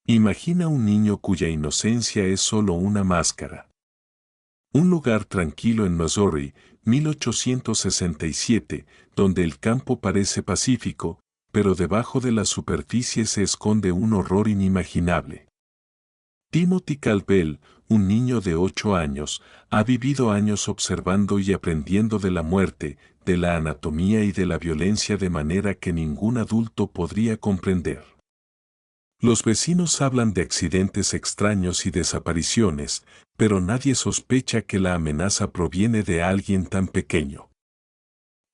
Imagina un niño cuya inocencia es solo una máscara. Un lugar tranquilo en Missouri, 1867, donde el campo parece pacífico, pero debajo de la superficie se esconde un horror inimaginable. Timothy Caldwell, un niño de 8 años, ha vivido años observando y aprendiendo de la muerte, de la anatomía y de la violencia de manera que ningún adulto podría comprender. Los vecinos hablan de accidentes extraños y desapariciones, pero nadie sospecha que la amenaza proviene de alguien tan pequeño.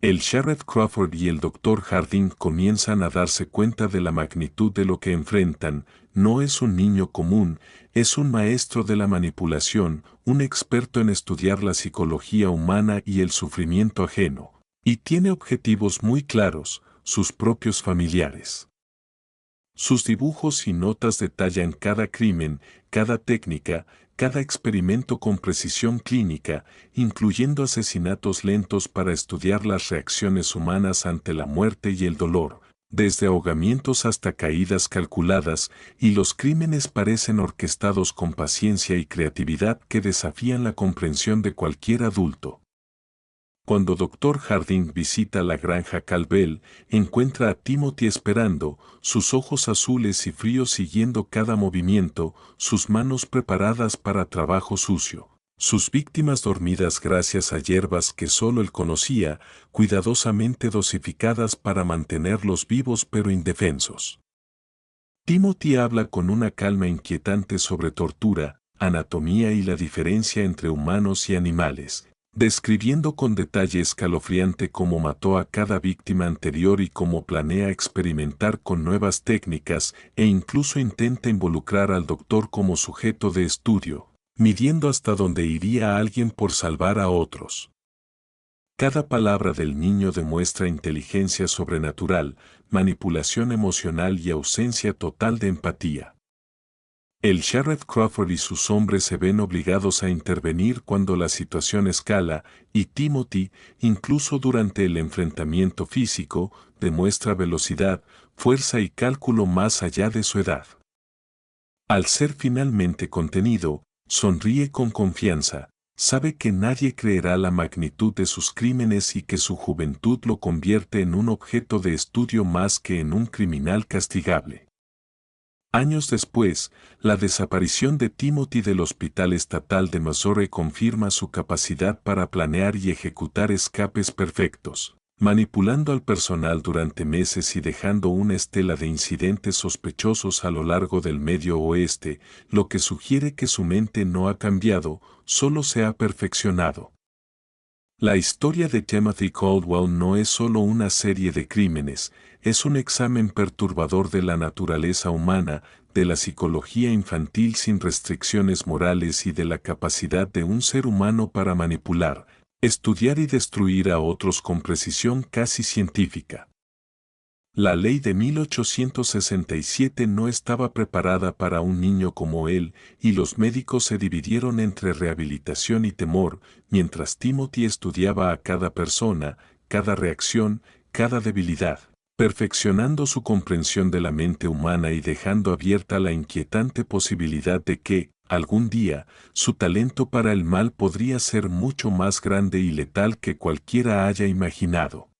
El sheriff Crawford y el doctor Harding comienzan a darse cuenta de la magnitud de lo que enfrentan. No es un niño común, es un maestro de la manipulación, un experto en estudiar la psicología humana y el sufrimiento ajeno, y tiene objetivos muy claros, sus propios familiares. Sus dibujos y notas detallan cada crimen, cada técnica, cada experimento con precisión clínica, incluyendo asesinatos lentos para estudiar las reacciones humanas ante la muerte y el dolor, desde ahogamientos hasta caídas calculadas, y los crímenes parecen orquestados con paciencia y creatividad que desafían la comprensión de cualquier adulto. Cuando Dr. Harding visita la granja Caldwell, encuentra a Timothy esperando, sus ojos azules y fríos siguiendo cada movimiento, sus manos preparadas para trabajo sucio, sus víctimas dormidas gracias a hierbas que solo él conocía, cuidadosamente dosificadas para mantenerlos vivos pero indefensos. Timothy habla con una calma inquietante sobre tortura, anatomía y la diferencia entre humanos y animales, describiendo con detalle escalofriante cómo mató a cada víctima anterior y cómo planea experimentar con nuevas técnicas e incluso intenta involucrar al doctor como sujeto de estudio, midiendo hasta dónde iría alguien por salvar a otros. Cada palabra del niño demuestra inteligencia sobrenatural, manipulación emocional y ausencia total de empatía. El sheriff Crawford y sus hombres se ven obligados a intervenir cuando la situación escala, y Timothy, incluso durante el enfrentamiento físico, demuestra velocidad, fuerza y cálculo más allá de su edad. Al ser finalmente contenido, sonríe con confianza, sabe que nadie creerá la magnitud de sus crímenes y que su juventud lo convierte en un objeto de estudio más que en un criminal castigable. Años después, la desaparición de Timothy del Hospital Estatal de Missouri confirma su capacidad para planear y ejecutar escapes perfectos, manipulando al personal durante meses y dejando una estela de incidentes sospechosos a lo largo del Medio Oeste, lo que sugiere que su mente no ha cambiado, solo se ha perfeccionado. La historia de Timothy Caldwell no es solo una serie de crímenes, es un examen perturbador de la naturaleza humana, de la psicología infantil sin restricciones morales y de la capacidad de un ser humano para manipular, estudiar y destruir a otros con precisión casi científica. La ley de 1867 no estaba preparada para un niño como él, y los médicos se dividieron entre rehabilitación y temor, mientras Timothy estudiaba a cada persona, cada reacción, cada debilidad, perfeccionando su comprensión de la mente humana y dejando abierta la inquietante posibilidad de que, algún día, su talento para el mal podría ser mucho más grande y letal que cualquiera haya imaginado.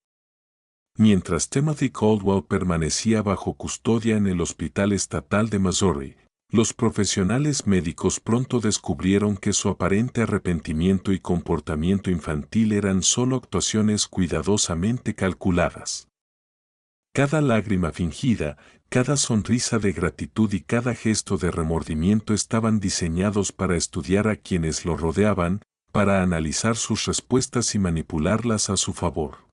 Mientras Timothy Caldwell permanecía bajo custodia en el Hospital Estatal de Missouri, los profesionales médicos pronto descubrieron que su aparente arrepentimiento y comportamiento infantil eran solo actuaciones cuidadosamente calculadas. Cada lágrima fingida, cada sonrisa de gratitud y cada gesto de remordimiento estaban diseñados para estudiar a quienes lo rodeaban, para analizar sus respuestas y manipularlas a su favor.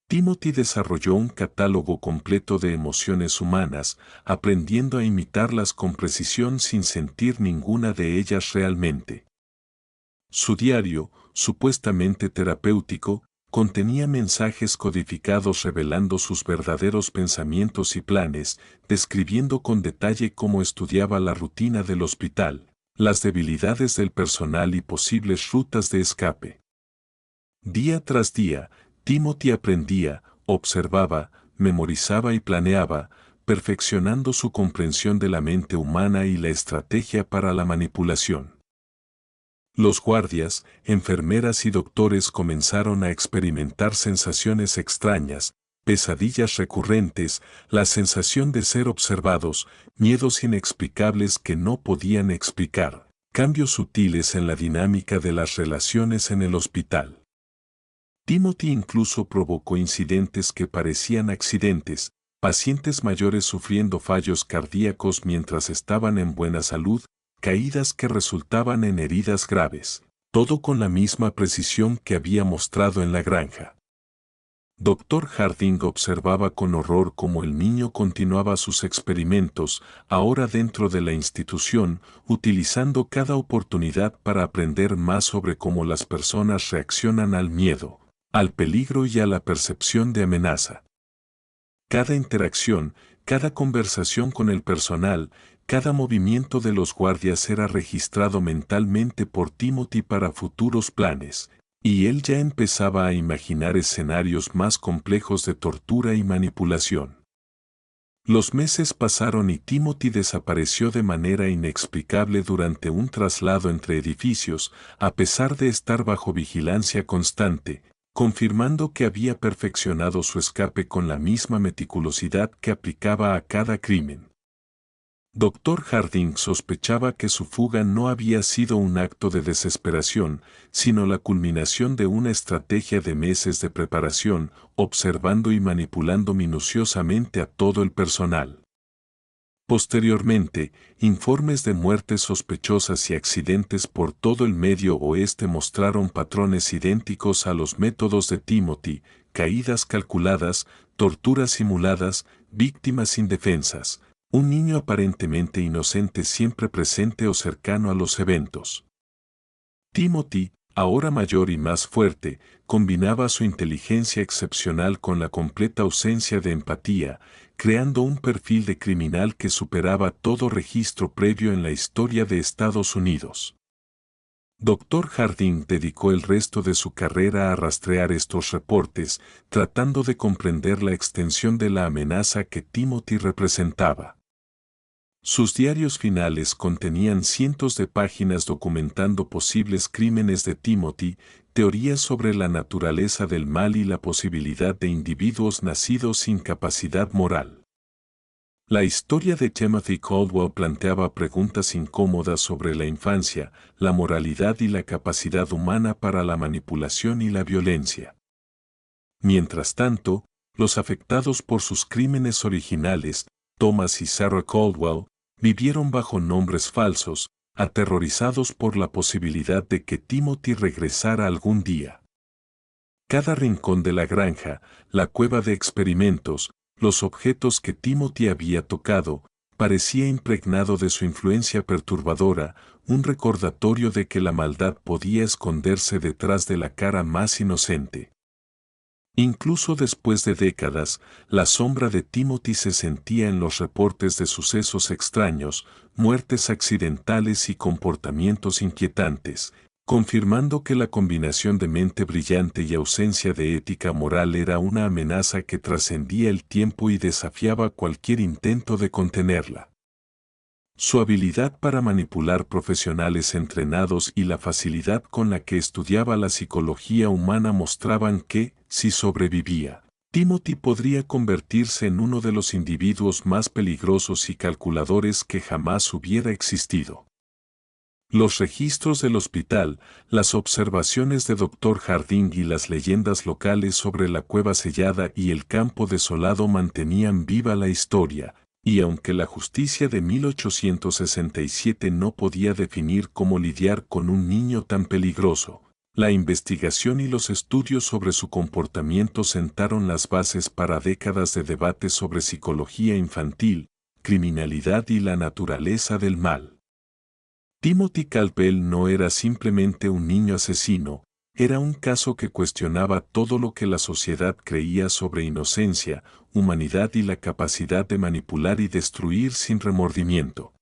Timothy desarrolló un catálogo completo de emociones humanas, aprendiendo a imitarlas con precisión sin sentir ninguna de ellas realmente. Su diario, supuestamente terapéutico, contenía mensajes codificados revelando sus verdaderos pensamientos y planes, describiendo con detalle cómo estudiaba la rutina del hospital, las debilidades del personal y posibles rutas de escape. Día tras día, Timothy aprendía, observaba, memorizaba y planeaba, perfeccionando su comprensión de la mente humana y la estrategia para la manipulación. Los guardias, enfermeras y doctores comenzaron a experimentar sensaciones extrañas, pesadillas recurrentes, la sensación de ser observados, miedos inexplicables que no podían explicar, cambios sutiles en la dinámica de las relaciones en el hospital. Timothy incluso provocó incidentes que parecían accidentes, pacientes mayores sufriendo fallos cardíacos mientras estaban en buena salud, caídas que resultaban en heridas graves, todo con la misma precisión que había mostrado en la granja. Dr. Harding observaba con horror cómo el niño continuaba sus experimentos, ahora dentro de la institución, utilizando cada oportunidad para aprender más sobre cómo las personas reaccionan al miedo, al peligro y a la percepción de amenaza. Cada interacción, cada conversación con el personal, cada movimiento de los guardias era registrado mentalmente por Timothy para futuros planes, y él ya empezaba a imaginar escenarios más complejos de tortura y manipulación. Los meses pasaron y Timothy desapareció de manera inexplicable durante un traslado entre edificios, a pesar de estar bajo vigilancia constante, confirmando que había perfeccionado su escape con la misma meticulosidad que aplicaba a cada crimen. Dr. Harding sospechaba que su fuga no había sido un acto de desesperación, sino la culminación de una estrategia de meses de preparación, observando y manipulando minuciosamente a todo el personal. Posteriormente, informes de muertes sospechosas y accidentes por todo el Medio Oeste mostraron patrones idénticos a los métodos de Timothy: caídas calculadas, torturas simuladas, víctimas indefensas, un niño aparentemente inocente siempre presente o cercano a los eventos. Timothy, ahora mayor y más fuerte, combinaba su inteligencia excepcional con la completa ausencia de empatía, creando un perfil de criminal que superaba todo registro previo en la historia de Estados Unidos. Dr. Harding dedicó el resto de su carrera a rastrear estos reportes, tratando de comprender la extensión de la amenaza que Timothy representaba. Sus diarios finales contenían cientos de páginas documentando posibles crímenes de Timothy, teorías sobre la naturaleza del mal y la posibilidad de individuos nacidos sin capacidad moral. La historia de Timothy Caldwell planteaba preguntas incómodas sobre la infancia, la moralidad y la capacidad humana para la manipulación y la violencia. Mientras tanto, los afectados por sus crímenes originales, Thomas y Sarah Caldwell, vivieron bajo nombres falsos, aterrorizados por la posibilidad de que Timothy regresara algún día. Cada rincón de la granja, la cueva de experimentos, los objetos que Timothy había tocado, parecía impregnado de su influencia perturbadora, un recordatorio de que la maldad podía esconderse detrás de la cara más inocente. Incluso después de décadas, la sombra de Timothy se sentía en los reportes de sucesos extraños, muertes accidentales y comportamientos inquietantes, confirmando que la combinación de mente brillante y ausencia de ética moral era una amenaza que trascendía el tiempo y desafiaba cualquier intento de contenerla. Su habilidad para manipular profesionales entrenados y la facilidad con la que estudiaba la psicología humana mostraban que, si sobrevivía, Timothy podría convertirse en uno de los individuos más peligrosos y calculadores que jamás hubiera existido. Los registros del hospital, las observaciones de Dr. Harding y las leyendas locales sobre la cueva sellada y el campo desolado mantenían viva la historia. Y aunque la justicia de 1867 no podía definir cómo lidiar con un niño tan peligroso, la investigación y los estudios sobre su comportamiento sentaron las bases para décadas de debate sobre psicología infantil, criminalidad y la naturaleza del mal. Timothy Caldwell no era simplemente un niño asesino, era un caso que cuestionaba todo lo que la sociedad creía sobre inocencia, humanidad y la capacidad de manipular y destruir sin remordimiento.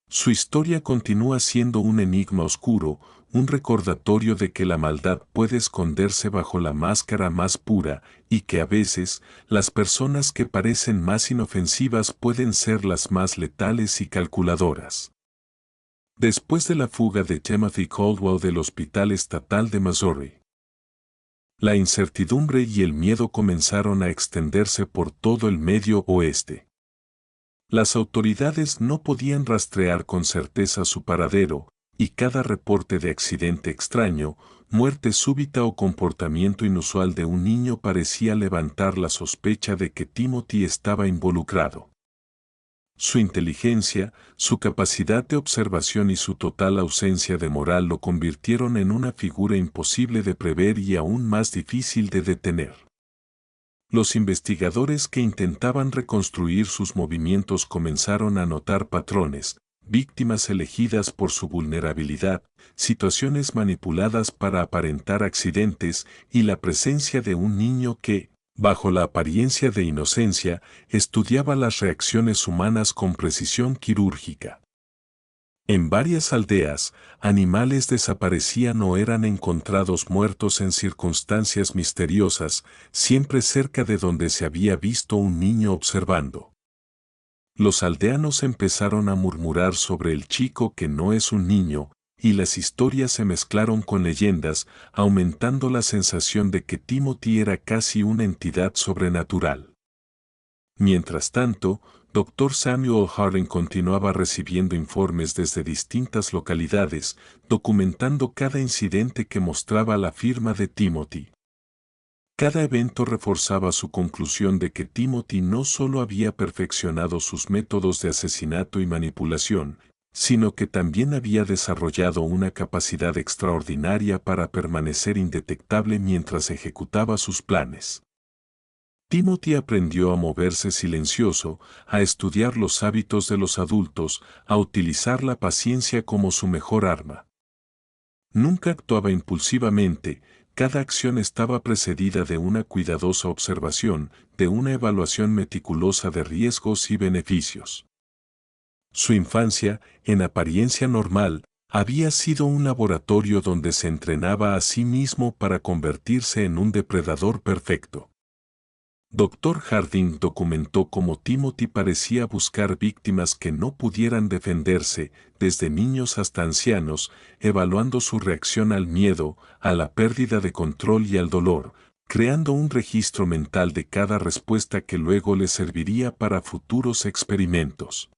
Su historia continúa siendo un enigma oscuro, un recordatorio de que la maldad puede esconderse bajo la máscara más pura y que a veces las personas que parecen más inofensivas pueden ser las más letales y calculadoras. Después de la fuga de Timothy Caldwell del Hospital Estatal de Missouri, la incertidumbre y el miedo comenzaron a extenderse por todo el Medio Oeste. Las autoridades no podían rastrear con certeza su paradero, y cada reporte de accidente extraño, muerte súbita o comportamiento inusual de un niño parecía levantar la sospecha de que Timothy estaba involucrado. Su inteligencia, su capacidad de observación y su total ausencia de moral lo convirtieron en una figura imposible de prever y aún más difícil de detener. Los investigadores que intentaban reconstruir sus movimientos comenzaron a notar patrones, víctimas elegidas por su vulnerabilidad, situaciones manipuladas para aparentar accidentes y la presencia de un niño que, bajo la apariencia de inocencia, estudiaba las reacciones humanas con precisión quirúrgica. En varias aldeas, animales desaparecían o eran encontrados muertos en circunstancias misteriosas, siempre cerca de donde se había visto un niño observando. Los aldeanos empezaron a murmurar sobre el chico que no es un niño, y las historias se mezclaron con leyendas, aumentando la sensación de que Timothy era casi una entidad sobrenatural. Mientras tanto, Dr. Samuel Harding continuaba recibiendo informes desde distintas localidades, documentando cada incidente que mostraba la firma de Timothy. Cada evento reforzaba su conclusión de que Timothy no solo había perfeccionado sus métodos de asesinato y manipulación, sino que también había desarrollado una capacidad extraordinaria para permanecer indetectable mientras ejecutaba sus planes. Timothy aprendió a moverse silencioso, a estudiar los hábitos de los adultos, a utilizar la paciencia como su mejor arma. Nunca actuaba impulsivamente, cada acción estaba precedida de una cuidadosa observación, de una evaluación meticulosa de riesgos y beneficios. Su infancia, en apariencia normal, había sido un laboratorio donde se entrenaba a sí mismo para convertirse en un depredador perfecto. Dr. Harding documentó cómo Timothy parecía buscar víctimas que no pudieran defenderse, desde niños hasta ancianos, evaluando su reacción al miedo, a la pérdida de control y al dolor, creando un registro mental de cada respuesta que luego le serviría para futuros experimentos.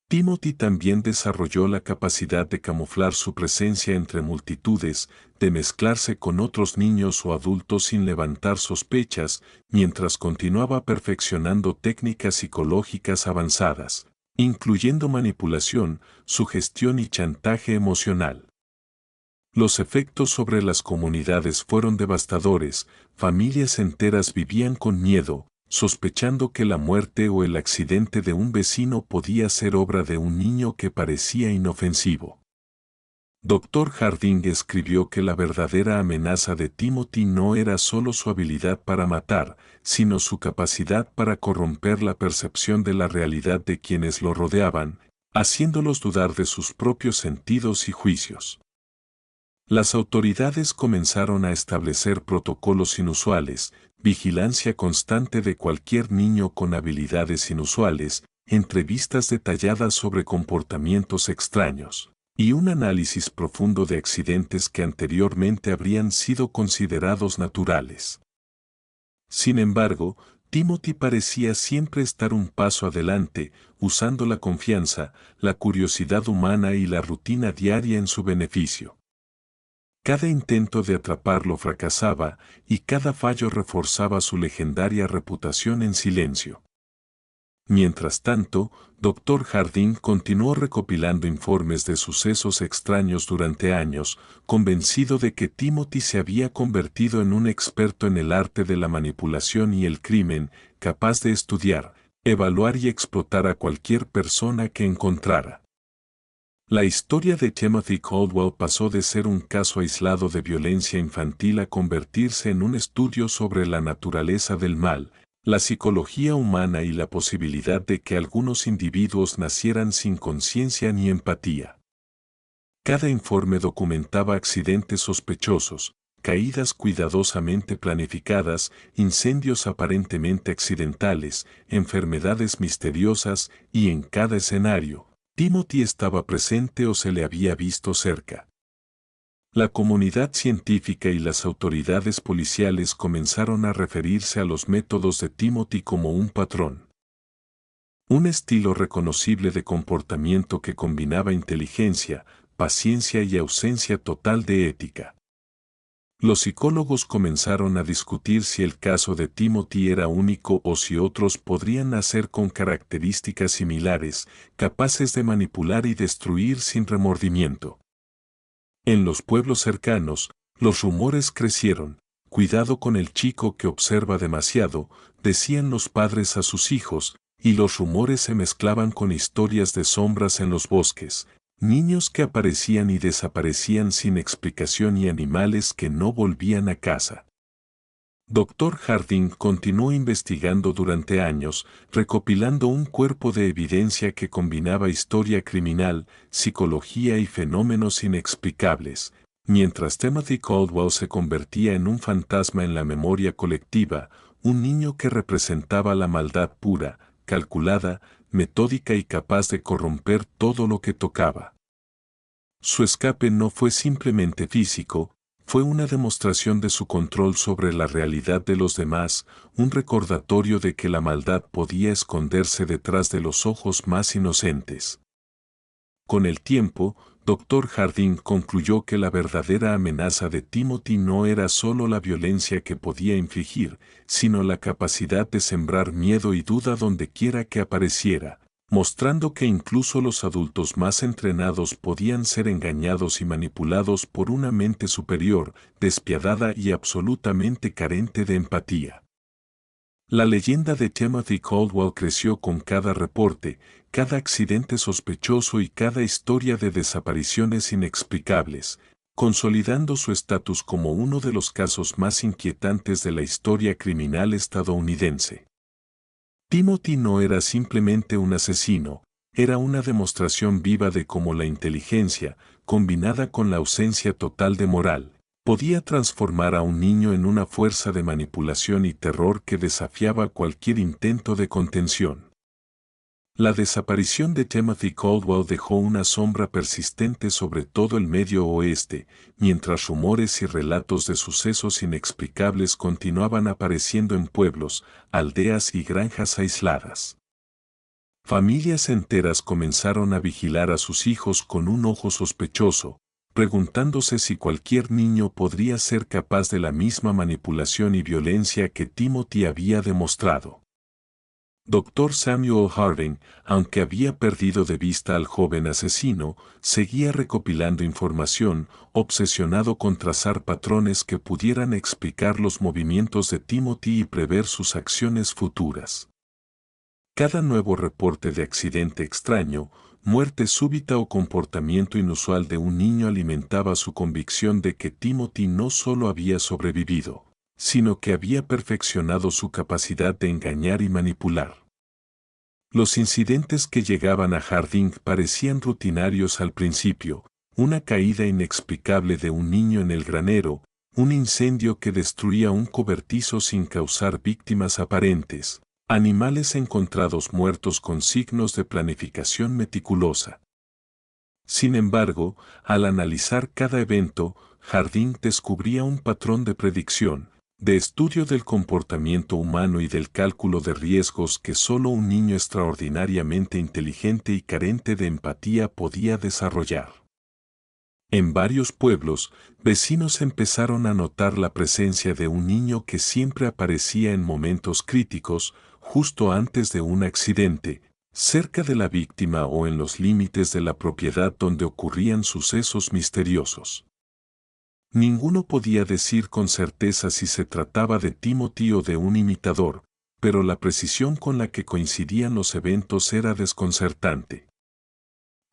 Timothy también desarrolló la capacidad de camuflar su presencia entre multitudes, de mezclarse con otros niños o adultos sin levantar sospechas, mientras continuaba perfeccionando técnicas psicológicas avanzadas, incluyendo manipulación, sugestión y chantaje emocional. Los efectos sobre las comunidades fueron devastadores, familias enteras vivían con miedo, sospechando que la muerte o el accidente de un vecino podía ser obra de un niño que parecía inofensivo. Dr. Harding escribió que la verdadera amenaza de Timothy no era solo su habilidad para matar, sino su capacidad para corromper la percepción de la realidad de quienes lo rodeaban, haciéndolos dudar de sus propios sentidos y juicios. Las autoridades comenzaron a establecer protocolos inusuales, vigilancia constante de cualquier niño con habilidades inusuales, entrevistas detalladas sobre comportamientos extraños, y un análisis profundo de accidentes que anteriormente habrían sido considerados naturales. Sin embargo, Timothy parecía siempre estar un paso adelante, usando la confianza, la curiosidad humana y la rutina diaria en su beneficio. Cada intento de atraparlo fracasaba y cada fallo reforzaba su legendaria reputación en silencio. Mientras tanto, Dr. Harding continuó recopilando informes de sucesos extraños durante años, convencido de que Timothy se había convertido en un experto en el arte de la manipulación y el crimen, capaz de estudiar, evaluar y explotar a cualquier persona que encontrara. La historia de Timothy Caldwell pasó de ser un caso aislado de violencia infantil a convertirse en un estudio sobre la naturaleza del mal, La psicología humana y la posibilidad de que algunos individuos nacieran sin conciencia ni empatía. Cada informe documentaba accidentes sospechosos, caídas cuidadosamente planificadas, incendios aparentemente accidentales, enfermedades misteriosas, y en cada escenario, Timothy estaba presente o se le había visto cerca. La comunidad científica y las autoridades policiales comenzaron a referirse a los métodos de Timothy como un patrón. Un estilo reconocible de comportamiento que combinaba inteligencia, paciencia y ausencia total de ética. Los psicólogos comenzaron a discutir si el caso de Timothy era único o si otros podrían nacer con características similares, capaces de manipular y destruir sin remordimiento. En los pueblos cercanos, los rumores crecieron. Cuidado con el chico que observa demasiado, decían los padres a sus hijos, y los rumores se mezclaban con historias de sombras en los bosques, niños que aparecían y desaparecían sin explicación y animales que no volvían a casa. Dr. Harding continuó investigando durante años, recopilando un cuerpo de evidencia que combinaba historia criminal, psicología y fenómenos inexplicables, mientras Timothy Caldwell se convertía en un fantasma en la memoria colectiva, un niño que representaba la maldad pura, calculada, metódica y capaz de corromper todo lo que tocaba. Su escape no fue simplemente físico, fue una demostración de su control sobre la realidad de los demás, un recordatorio de que la maldad podía esconderse detrás de los ojos más inocentes. Con el tiempo, Dr. Harding concluyó que la verdadera amenaza de Timothy no era solo la violencia que podía infligir, sino la capacidad de sembrar miedo y duda dondequiera que apareciera, mostrando que incluso los adultos más entrenados podían ser engañados y manipulados por una mente superior, despiadada y absolutamente carente de empatía. La leyenda de Timothy Caldwell creció con cada reporte, cada accidente sospechoso y cada historia de desapariciones inexplicables, consolidando su estatus como uno de los casos más inquietantes de la historia criminal estadounidense. Timothy no era simplemente un asesino, era una demostración viva de cómo la inteligencia, combinada con la ausencia total de moral, podía transformar a un niño en una fuerza de manipulación y terror que desafiaba cualquier intento de contención. La desaparición de Timothy Caldwell dejó una sombra persistente sobre todo el Medio Oeste, mientras rumores y relatos de sucesos inexplicables continuaban apareciendo en pueblos, aldeas y granjas aisladas. Familias enteras comenzaron a vigilar a sus hijos con un ojo sospechoso, preguntándose si cualquier niño podría ser capaz de la misma manipulación y violencia que Timothy había demostrado. Dr. Samuel Harding, aunque había perdido de vista al joven asesino, seguía recopilando información, obsesionado con trazar patrones que pudieran explicar los movimientos de Timothy y prever sus acciones futuras. Cada nuevo reporte de accidente extraño, muerte súbita o comportamiento inusual de un niño alimentaba su convicción de que Timothy no solo había sobrevivido, sino que había perfeccionado su capacidad de engañar y manipular. Los incidentes que llegaban a Harding parecían rutinarios al principio, una caída inexplicable de un niño en el granero, un incendio que destruía un cobertizo sin causar víctimas aparentes, animales encontrados muertos con signos de planificación meticulosa. Sin embargo, al analizar cada evento, Harding descubría un patrón de predicción, de estudio del comportamiento humano y del cálculo de riesgos que solo un niño extraordinariamente inteligente y carente de empatía podía desarrollar. En varios pueblos, vecinos empezaron a notar la presencia de un niño que siempre aparecía en momentos críticos, justo antes de un accidente, cerca de la víctima o en los límites de la propiedad donde ocurrían sucesos misteriosos. Ninguno podía decir con certeza si se trataba de Timothy o de un imitador, pero la precisión con la que coincidían los eventos era desconcertante.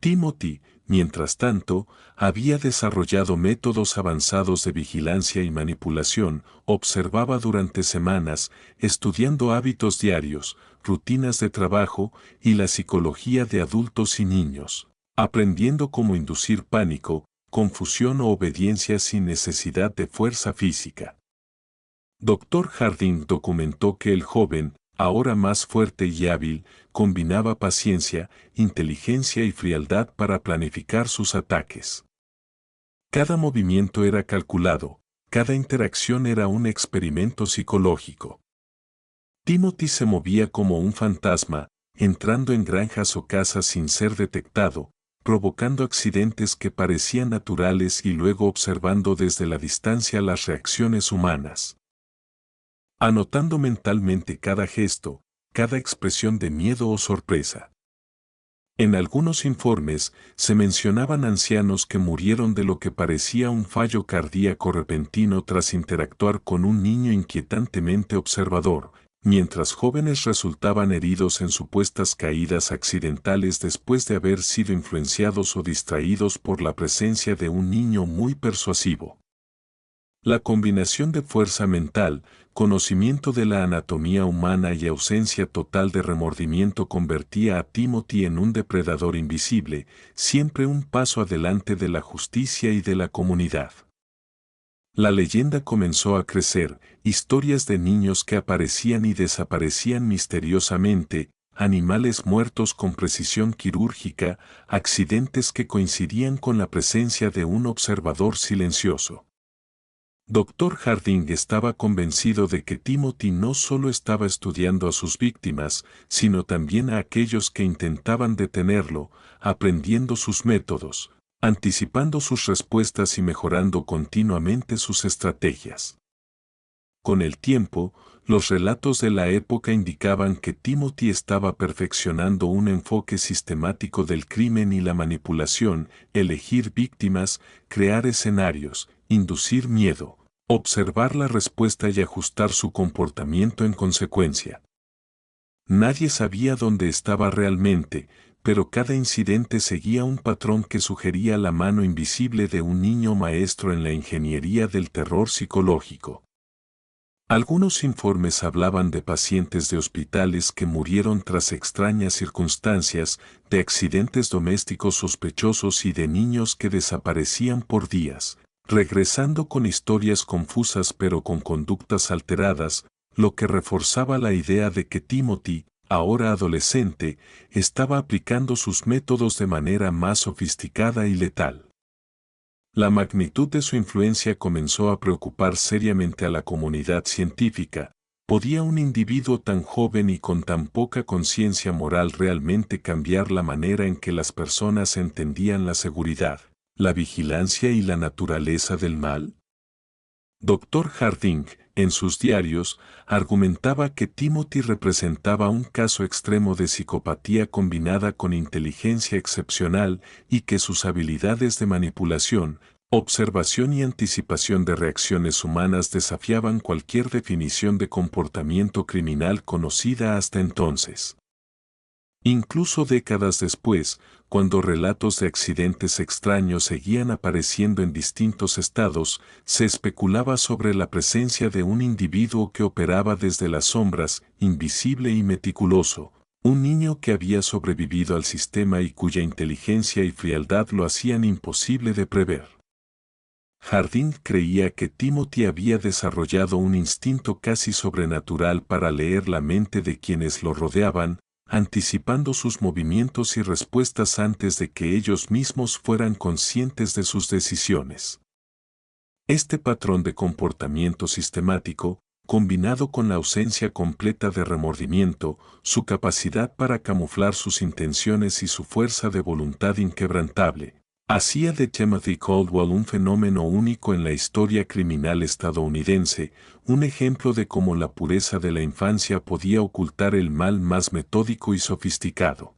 Timothy, mientras tanto, había desarrollado métodos avanzados de vigilancia y manipulación, observaba durante semanas, estudiando hábitos diarios, rutinas de trabajo y la psicología de adultos y niños, aprendiendo cómo inducir pánico, confusión o obediencia sin necesidad de fuerza física. Dr. Harding documentó que el joven, ahora más fuerte y hábil, combinaba paciencia, inteligencia y frialdad para planificar sus ataques. Cada movimiento era calculado, cada interacción era un experimento psicológico. Timothy se movía como un fantasma, entrando en granjas o casas sin ser detectado, provocando accidentes que parecían naturales y luego observando desde la distancia las reacciones humanas. Anotando mentalmente cada gesto, cada expresión de miedo o sorpresa. En algunos informes se mencionaban ancianos que murieron de lo que parecía un fallo cardíaco repentino tras interactuar con un niño inquietantemente observador, mientras jóvenes resultaban heridos en supuestas caídas accidentales después de haber sido influenciados o distraídos por la presencia de un niño muy persuasivo. La combinación de fuerza mental, conocimiento de la anatomía humana y ausencia total de remordimiento convertía a Timothy en un depredador invisible, siempre un paso adelante de la justicia y de la comunidad. La leyenda comenzó a crecer, historias de niños que aparecían y desaparecían misteriosamente, animales muertos con precisión quirúrgica, accidentes que coincidían con la presencia de un observador silencioso. Dr. Harding estaba convencido de que Timothy no solo estaba estudiando a sus víctimas, sino también a aquellos que intentaban detenerlo, aprendiendo sus métodos, anticipando sus respuestas y mejorando continuamente sus estrategias. Con el tiempo, los relatos de la época indicaban que Timothy estaba perfeccionando un enfoque sistemático del crimen y la manipulación, elegir víctimas, crear escenarios, inducir miedo, observar la respuesta y ajustar su comportamiento en consecuencia. Nadie sabía dónde estaba realmente, pero cada incidente seguía un patrón que sugería la mano invisible de un niño maestro en la ingeniería del terror psicológico. Algunos informes hablaban de pacientes de hospitales que murieron tras extrañas circunstancias, de accidentes domésticos sospechosos y de niños que desaparecían por días, regresando con historias confusas pero con conductas alteradas, lo que reforzaba la idea de que Timothy, ahora adolescente, estaba aplicando sus métodos de manera más sofisticada y letal. La magnitud de su influencia comenzó a preocupar seriamente a la comunidad científica. ¿Podía un individuo tan joven y con tan poca conciencia moral realmente cambiar la manera en que las personas entendían la seguridad, la vigilancia y la naturaleza del mal? Dr. Harding, en sus diarios, argumentaba que Timothy representaba un caso extremo de psicopatía combinada con inteligencia excepcional y que sus habilidades de manipulación, observación y anticipación de reacciones humanas desafiaban cualquier definición de comportamiento criminal conocida hasta entonces. Incluso décadas después, cuando relatos de accidentes extraños seguían apareciendo en distintos estados, se especulaba sobre la presencia de un individuo que operaba desde las sombras, invisible y meticuloso, un niño que había sobrevivido al sistema y cuya inteligencia y frialdad lo hacían imposible de prever. Harding creía que Timothy había desarrollado un instinto casi sobrenatural para leer la mente de quienes lo rodeaban, anticipando sus movimientos y respuestas antes de que ellos mismos fueran conscientes de sus decisiones. Este patrón de comportamiento sistemático, combinado con la ausencia completa de remordimiento, su capacidad para camuflar sus intenciones y su fuerza de voluntad inquebrantable, hacía de Timothy Caldwell un fenómeno único en la historia criminal estadounidense, un ejemplo de cómo la pureza de la infancia podía ocultar el mal más metódico y sofisticado.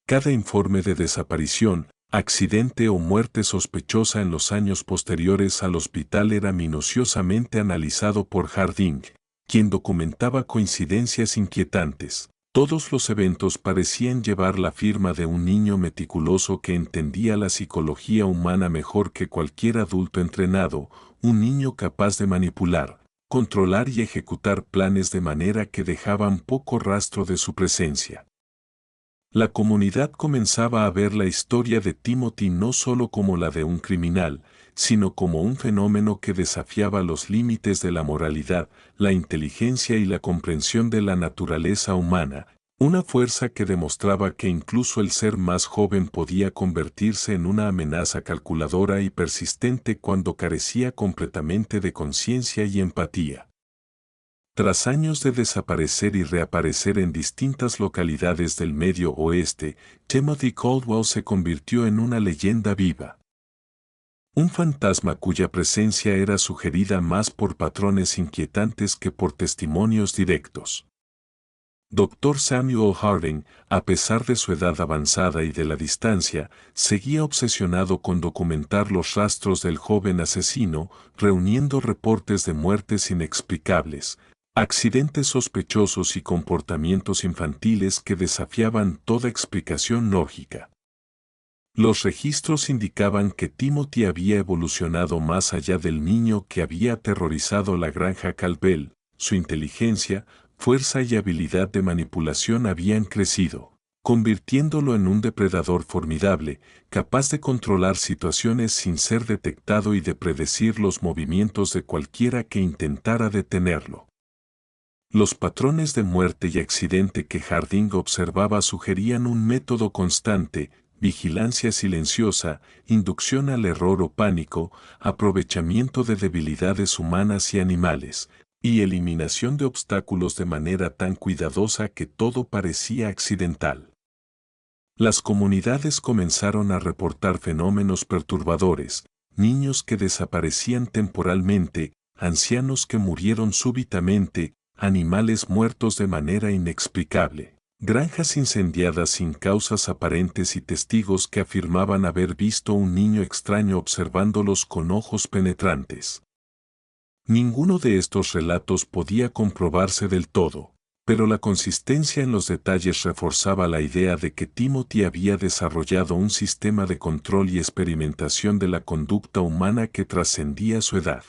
Cada informe de desaparición, accidente o muerte sospechosa en los años posteriores al hospital era minuciosamente analizado por Harding, quien documentaba coincidencias inquietantes, Todos los eventos parecían llevar la firma de un niño meticuloso que entendía la psicología humana mejor que cualquier adulto entrenado, un niño capaz de manipular, controlar y ejecutar planes de manera que dejaban poco rastro de su presencia. La comunidad comenzaba a ver la historia de Timothy no solo como la de un criminal, sino como un fenómeno que desafiaba los límites de la moralidad, la inteligencia y la comprensión de la naturaleza humana, una fuerza que demostraba que incluso el ser más joven podía convertirse en una amenaza calculadora y persistente cuando carecía completamente de conciencia y empatía. Tras años de desaparecer y reaparecer en distintas localidades del Medio Oeste, Timothy Caldwell se convirtió en una leyenda viva. Un fantasma cuya presencia era sugerida más por patrones inquietantes que por testimonios directos. Dr. Samuel Harding, a pesar de su edad avanzada y de la distancia, seguía obsesionado con documentar los rastros del joven asesino, reuniendo reportes de muertes inexplicables, accidentes sospechosos y comportamientos infantiles que desafiaban toda explicación lógica. Los registros indicaban que Timothy había evolucionado más allá del niño que había aterrorizado la granja Caldwell. Su inteligencia, fuerza y habilidad de manipulación habían crecido, convirtiéndolo en un depredador formidable, capaz de controlar situaciones sin ser detectado y de predecir los movimientos de cualquiera que intentara detenerlo. Los patrones de muerte y accidente que Harding observaba sugerían un método constante: vigilancia silenciosa, inducción al error o pánico, aprovechamiento de debilidades humanas y animales, y eliminación de obstáculos de manera tan cuidadosa que todo parecía accidental. Las comunidades comenzaron a reportar fenómenos perturbadores: niños que desaparecían temporalmente, ancianos que murieron súbitamente, animales muertos de manera inexplicable, granjas incendiadas sin causas aparentes y testigos que afirmaban haber visto un niño extraño observándolos con ojos penetrantes. Ninguno de estos relatos podía comprobarse del todo, pero la consistencia en los detalles reforzaba la idea de que Timothy había desarrollado un sistema de control y experimentación de la conducta humana que trascendía su edad.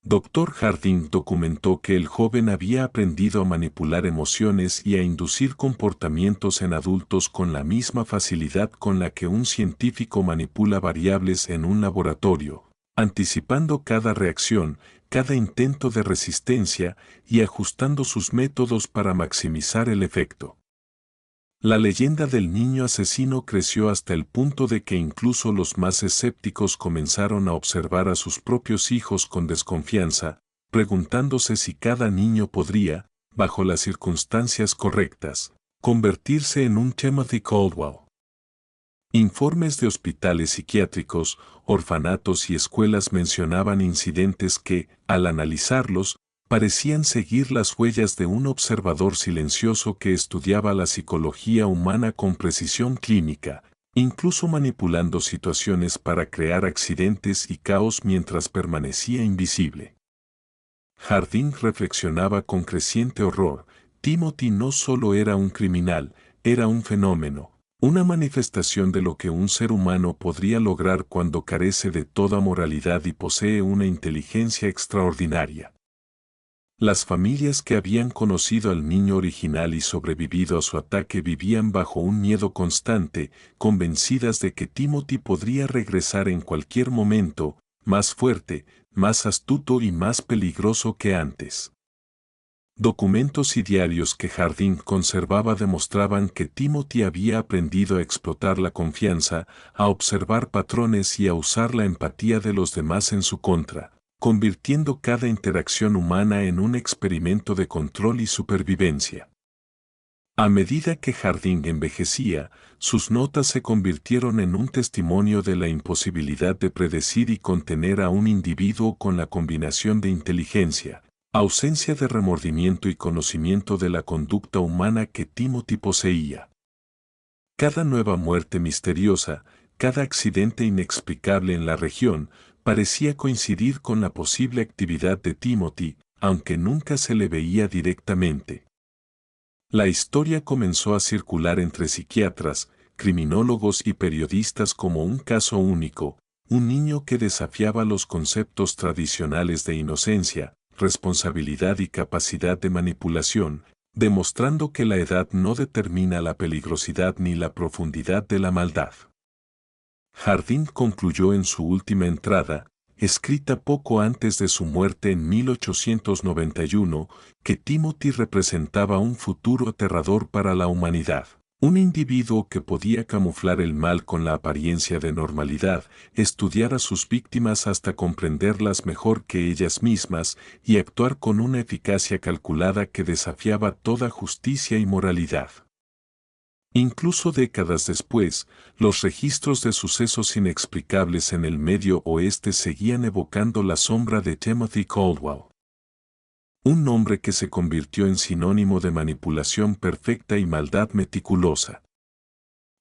Dr. Harding documentó que el joven había aprendido a manipular emociones y a inducir comportamientos en adultos con la misma facilidad con la que un científico manipula variables en un laboratorio, anticipando cada reacción, cada intento de resistencia y ajustando sus métodos para maximizar el efecto. La leyenda del niño asesino creció hasta el punto de que incluso los más escépticos comenzaron a observar a sus propios hijos con desconfianza, preguntándose si cada niño podría, bajo las circunstancias correctas, convertirse en un Timothy Caldwell. Informes de hospitales psiquiátricos, orfanatos y escuelas mencionaban incidentes que, al analizarlos, parecían seguir las huellas de un observador silencioso que estudiaba la psicología humana con precisión clínica, incluso manipulando situaciones para crear accidentes y caos mientras permanecía invisible. Harding reflexionaba con creciente horror: Timothy no solo era un criminal, era un fenómeno, una manifestación de lo que un ser humano podría lograr cuando carece de toda moralidad y posee una inteligencia extraordinaria. Las familias que habían conocido al niño original y sobrevivido a su ataque vivían bajo un miedo constante, convencidas de que Timothy podría regresar en cualquier momento, más fuerte, más astuto y más peligroso que antes. Documentos y diarios que Harding conservaba demostraban que Timothy había aprendido a explotar la confianza, a observar patrones y a usar la empatía de los demás en su contra, convirtiendo cada interacción humana en un experimento de control y supervivencia. A medida que Harding envejecía, sus notas se convirtieron en un testimonio de la imposibilidad de predecir y contener a un individuo con la combinación de inteligencia, ausencia de remordimiento y conocimiento de la conducta humana que Timothy poseía. Cada nueva muerte misteriosa, cada accidente inexplicable en la región, parecía coincidir con la posible actividad de Timothy, aunque nunca se le veía directamente. La historia comenzó a circular entre psiquiatras, criminólogos y periodistas como un caso único, un niño que desafiaba los conceptos tradicionales de inocencia, responsabilidad y capacidad de manipulación, demostrando que la edad no determina la peligrosidad ni la profundidad de la maldad. Jardín concluyó en su última entrada, escrita poco antes de su muerte en 1891, que Timothy representaba un futuro aterrador para la humanidad. Un individuo que podía camuflar el mal con la apariencia de normalidad, estudiar a sus víctimas hasta comprenderlas mejor que ellas mismas y actuar con una eficacia calculada que desafiaba toda justicia y moralidad. Incluso décadas después, los registros de sucesos inexplicables en el Medio Oeste seguían evocando la sombra de Timothy Caldwell. Un nombre que se convirtió en sinónimo de manipulación perfecta y maldad meticulosa.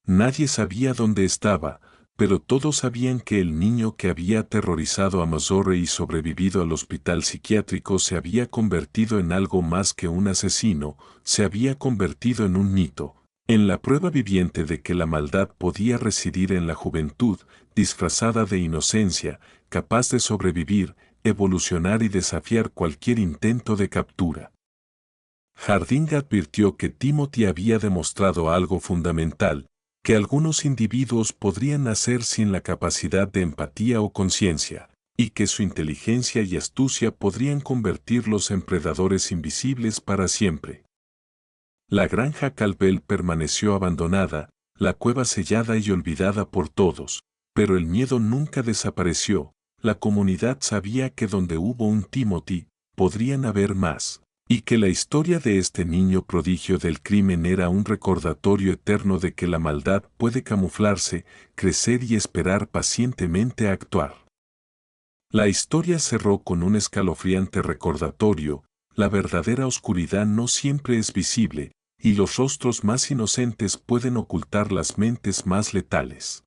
Nadie sabía dónde estaba, pero todos sabían que el niño que había aterrorizado a Missouri y sobrevivido al hospital psiquiátrico se había convertido en algo más que un asesino, se había convertido en un mito. En la prueba viviente de que la maldad podía residir en la juventud, disfrazada de inocencia, capaz de sobrevivir, evolucionar y desafiar cualquier intento de captura. Jardín advirtió que Timothy había demostrado algo fundamental, que algunos individuos podrían nacer sin la capacidad de empatía o conciencia, y que su inteligencia y astucia podrían convertirlos en predadores invisibles para siempre. La granja Caldwell permaneció abandonada, la cueva sellada y olvidada por todos, pero el miedo nunca desapareció. La comunidad sabía que donde hubo un Timothy, podrían haber más, y que la historia de este niño prodigio del crimen era un recordatorio eterno de que la maldad puede camuflarse, crecer y esperar pacientemente a actuar. La historia cerró con un escalofriante recordatorio: la verdadera oscuridad no siempre es visible, y los rostros más inocentes pueden ocultar las mentes más letales.